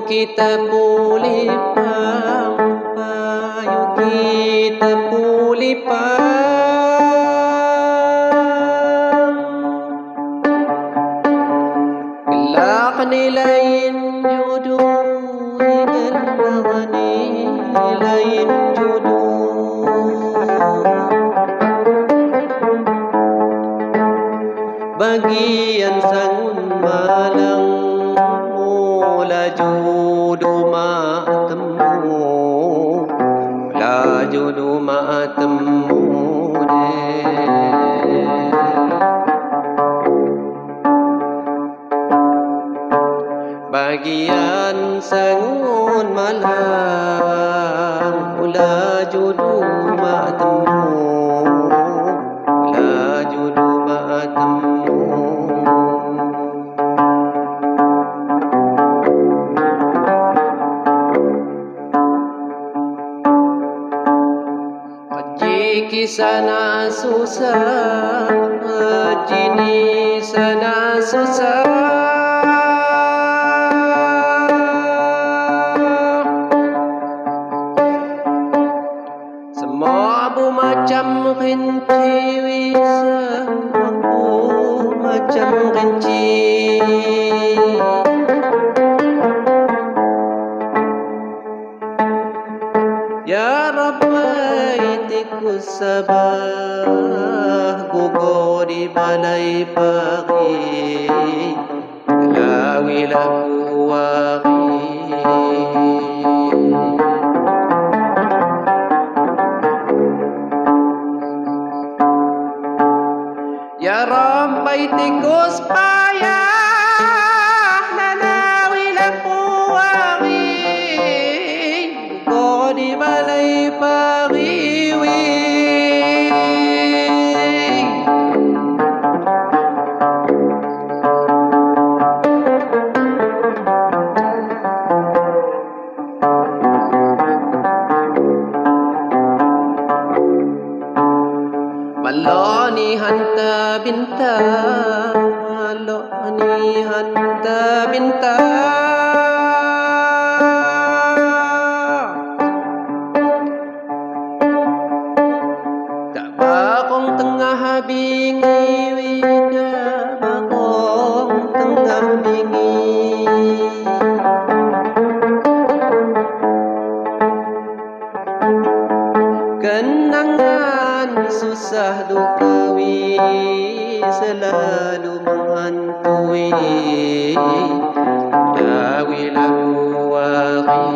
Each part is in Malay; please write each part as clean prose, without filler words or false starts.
kita pulipang, payo kita pulipang. Gelak nilain jodoh, gelak nilain jodoh. Bagian sangun malang mula jodoh matemu, mula jodoh matemu bagian sangun malang mula jodoh matemu, mula jodoh matemu. Sana susah, jini sana susah. Semua bu macam rinci, semua bu macam rinci. Ya Rabbi tikus sabah gugur di balai pagi, lawilah puakhi. Ya Rabbi tikus payah lawilah puakhi, gugur di balai pagi. Malonihan tabintang, malonihan tabintang. Tak bakong tengah bingi, tak bakong tengah bingi. Kenangan susah dukawi selalu menghantui, lawilah puakhi.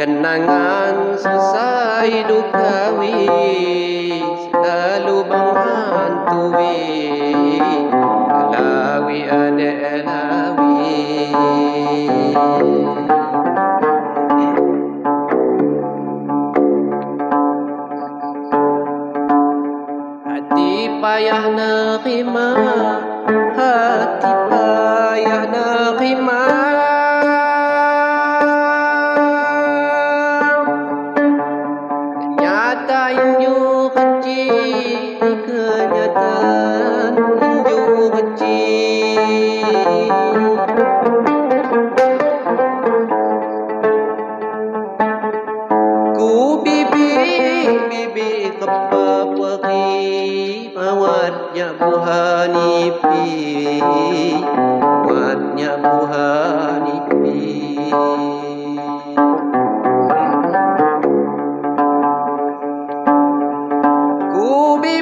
Kenangan susah dukawi selalu menghantui, lawi ada lawi. Hati payah nerima, hati payah nerima. Kenyataan inju kecil, kenyataan inju kecil. Ku bibi kepa puakhi, mawatnya buhanipi, mawatnya buhanipi. Ku bibi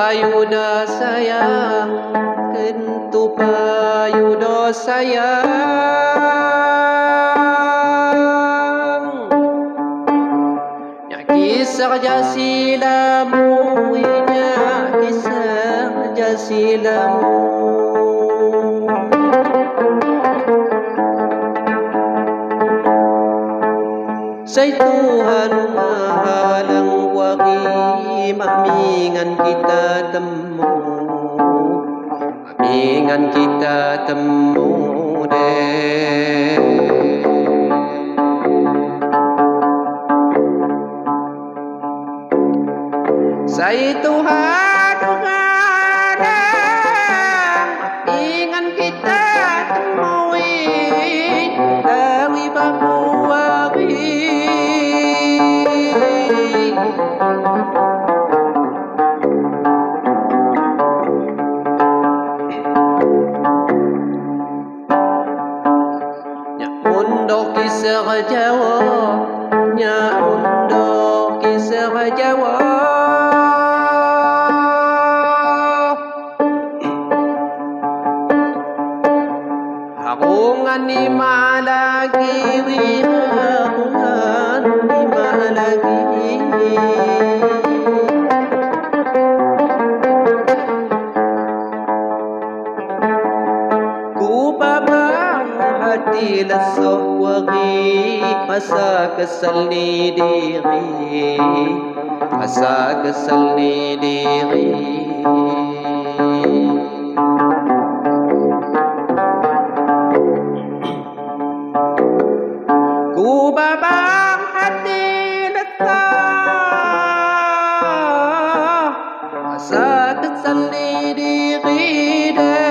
payuda sayang, kentu payuda sayang. Nya kisah jasilamu, nya kisah jasilamu. Say Tuhan mahalang wagi, mamingan kita temu, mamingan kita temu deh. Say Tuhan mahalang, mamingan kita temui, dawi baku wagi. Nya undok kisah Jawa, nya undok kisah Jawa. Hakungan ni malagi, hakungan ni malagi. Ku babang hati lesoh wagi, masa kesal ni diri, masa kesal ni diri. Ku babang hati lesoh, masa kesal ni diri deh.